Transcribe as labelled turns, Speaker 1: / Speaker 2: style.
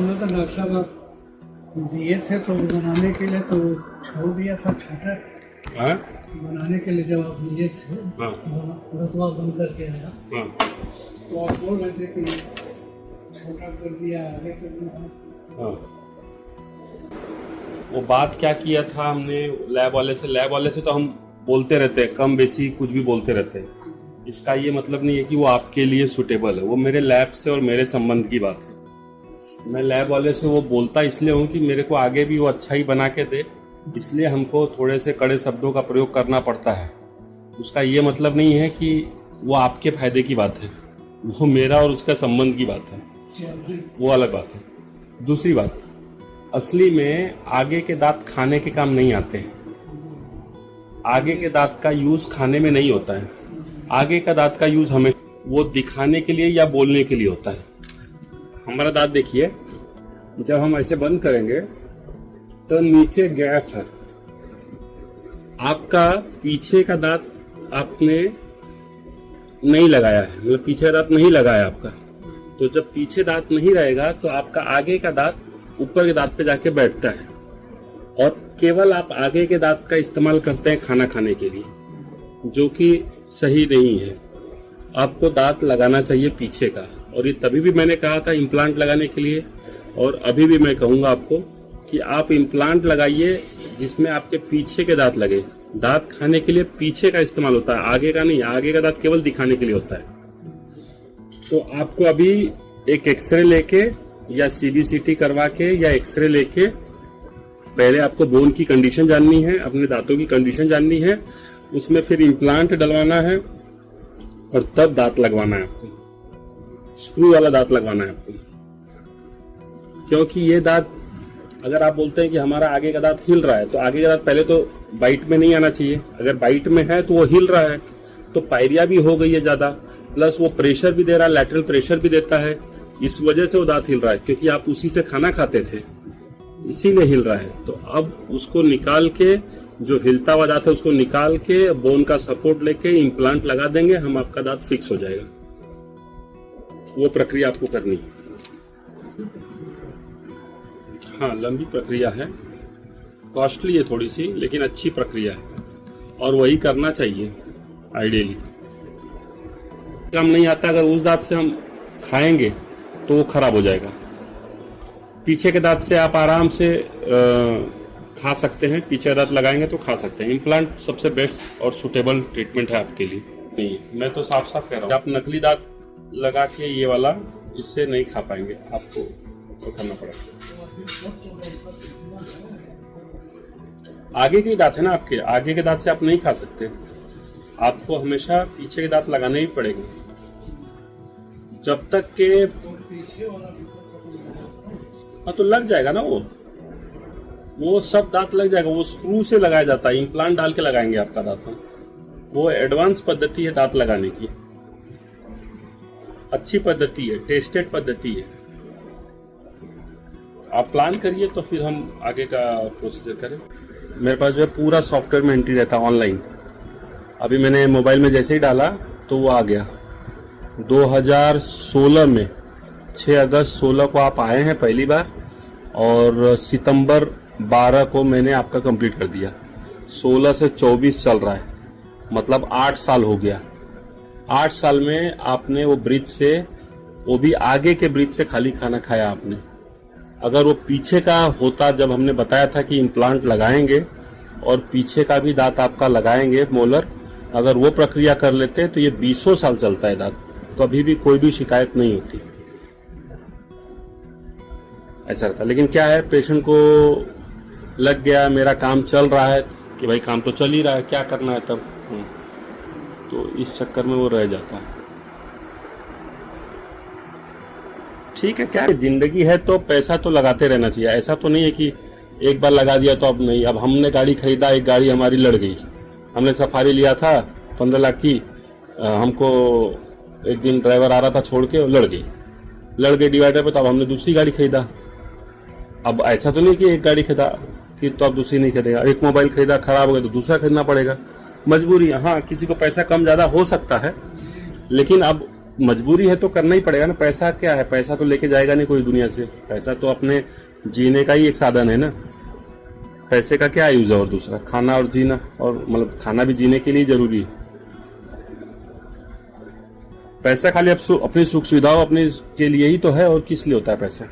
Speaker 1: सुना था डॉक्टर साहब आप दिए थे तो बनाने के लिए तो छोड़ दिया था छोटा
Speaker 2: हाँ
Speaker 1: बनाने के लिए जब आप दिए थे
Speaker 2: हाँ
Speaker 1: रतवा बंद करके आया
Speaker 2: हाँ
Speaker 1: तो आप बोल रहे थे कि छोटा कर दिया आगे तो
Speaker 2: हाँ। वो बात क्या किया था हमने लैब वाले से तो हम बोलते रहते हैं, कम बेसी कुछ भी बोलते रहते हैं। इसका ये मतलब नहीं है कि वो आपके लिए सुटेबल है। वो मेरे लैब से और मेरे संबंध की बात है। मैं लैब वाले से वो बोलता इसलिए हूँ कि मेरे को आगे भी वो अच्छा ही बना के दे, इसलिए हमको थोड़े से कड़े शब्दों का प्रयोग करना पड़ता है। उसका ये मतलब नहीं है कि वो आपके फायदे की बात है, वो मेरा और उसका संबंध की बात है, वो अलग बात है। दूसरी बात, असली में आगे के दांत खाने के काम नहीं आते हैं। आगे के दांत का यूज खाने में नहीं होता है। आगे का दांत का यूज हमें वो दिखाने के लिए या बोलने के लिए होता है। हमारा दांत देखिए, जब हम ऐसे बंद करेंगे तो नीचे गैप है। आपका पीछे का दांत आपने नहीं लगाया है, मतलब पीछे का दांत नहीं लगाया आपका, तो जब पीछे दांत नहीं रहेगा तो आपका आगे का दांत ऊपर के दांत पे जाके बैठता है और केवल आप आगे के दांत का इस्तेमाल करते हैं खाना खाने के लिए, जो कि सही नहीं है। आपको दांत लगाना चाहिए पीछे का, और ये तभी भी मैंने कहा था इम्प्लांट लगाने के लिए, और अभी भी मैं कहूँगा आपको कि आप इम्प्लांट लगाइए जिसमें आपके पीछे के दांत लगे। दांत खाने के लिए पीछे का इस्तेमाल होता है, आगे का नहीं। आगे का दांत केवल दिखाने के लिए होता है। तो आपको अभी एक एक्सरे लेके या सीबीसीटी करवा के या एक्सरे लेके पहले आपको बोन की कंडीशन जाननी है, अपने दांतों की कंडीशन जाननी है, उसमें फिर इम्प्लांट डलवाना है और तब दांत लगवाना है आपको। स्क्रू वाला दांत लगवाना है आपको, क्योंकि ये दांत, अगर आप बोलते हैं कि हमारा आगे का दांत हिल रहा है, तो आगे का दांत पहले तो बाइट में नहीं आना चाहिए। अगर बाइट में है तो वो हिल रहा है, तो पायरिया भी हो गई है ज्यादा, प्लस वो प्रेशर भी दे रहा है, लैटरल प्रेशर भी देता है। इस वजह से वो दांत हिल रहा है, क्योंकि आप उसी से खाना खाते थे, इसीलिए हिल रहा है। तो अब उसको निकाल के, जो हिलता हुआ दांत है उसको निकाल के बोन का सपोर्ट लेके इम्प्लांट लगा देंगे हम, आपका दांत फिक्स हो जाएगा। वो प्रक्रिया आपको करनी है। हाँ, लंबी प्रक्रिया है, कॉस्टली है थोड़ी सी, लेकिन अच्छी प्रक्रिया है और वही करना चाहिए आइडियली। काम नहीं आता, अगर उस दांत से हम खाएंगे तो वो खराब हो जाएगा। पीछे के दांत से आप आराम से खा सकते हैं, पीछे दांत लगाएंगे तो खा सकते हैं। इम्प्लांट सबसे बेस्ट और सुटेबल ट्रीटमेंट है आपके लिए। नहीं, मैं तो साफ साफ कह रहा हूँ, आप नकली दांत लगा के ये वाला, इससे नहीं खा पाएंगे, आपको तो करना पड़ेगा। आगे के दांत है ना आपके, आगे के दांत से आप नहीं खा सकते, आपको हमेशा पीछे के दांत लगाने ही पड़ेंगे। जब तक के हाँ, तो लग जाएगा ना, वो सब दांत लग जाएगा। वो स्क्रू से लगाया जाता है, इम्प्लांट डाल के लगाएंगे आपका दांत हम। वो एडवांस पद्धति है दांत लगाने की, अच्छी पद्धति है, टेस्टेड पद्धति है। आप प्लान करिए तो फिर हम आगे का प्रोसीजर करें। मेरे पास जो है पूरा सॉफ्टवेयर में एंट्री रहता है ऑनलाइन। अभी मैंने मोबाइल में जैसे ही डाला तो वो आ गया। 2016 में 6 अगस्त 16 को आप आए हैं पहली बार, और सितंबर 12 को मैंने आपका कंप्लीट कर दिया। 16 से 24 चल रहा है, मतलब 8 साल हो गया। 8 साल में आपने वो ब्रिज से, वो भी आगे के ब्रिज से खाली खाना खाया आपने। अगर वो पीछे का होता, जब हमने बताया था कि इम्प्लांट लगाएंगे और पीछे का भी दांत आपका लगाएंगे मोलर, अगर वो प्रक्रिया कर लेते तो ये 20 साल चलता है दांत, कभी भी कोई भी शिकायत नहीं होती। ऐसा रहता। लेकिन क्या है, पेशेंट को लग गया मेरा काम चल रहा है, कि भाई काम तो चल ही रहा है, क्या करना है तब, तो इस चक्कर में वो रह जाता है। ठीक है, क्या है, जिंदगी है तो पैसा तो लगाते रहना चाहिए। ऐसा तो नहीं है कि एक बार लगा दिया तो अब नहीं। अब हमने गाड़ी खरीदा, एक गाड़ी हमारी लड़ गई, हमने सफारी लिया था 15 लाख की, हमको एक दिन ड्राइवर आ रहा था छोड़ के, लड़ गई डिवाइडर पे, तो अब हमने दूसरी गाड़ी खरीदा। अब ऐसा तो नहीं कि एक गाड़ी खरीदा कि तो अब दूसरी नहीं खरीदेगा। एक मोबाइल खरीदा, खराब हो गया तो दूसरा खरीदना पड़ेगा, मजबूरी। हाँ, किसी को पैसा कम ज़्यादा हो सकता है, लेकिन अब मजबूरी है तो करना ही पड़ेगा ना। पैसा क्या है, पैसा तो लेके जाएगा नहीं कोई दुनिया से। पैसा तो अपने जीने का ही एक साधन है ना। पैसे का क्या यूज है और दूसरा? खाना और जीना, और मतलब खाना भी जीने के लिए जरूरी है। पैसा खाली अपनी सुख सुविधाओं अपने के लिए ही तो है, और किस लिए होता है पैसा?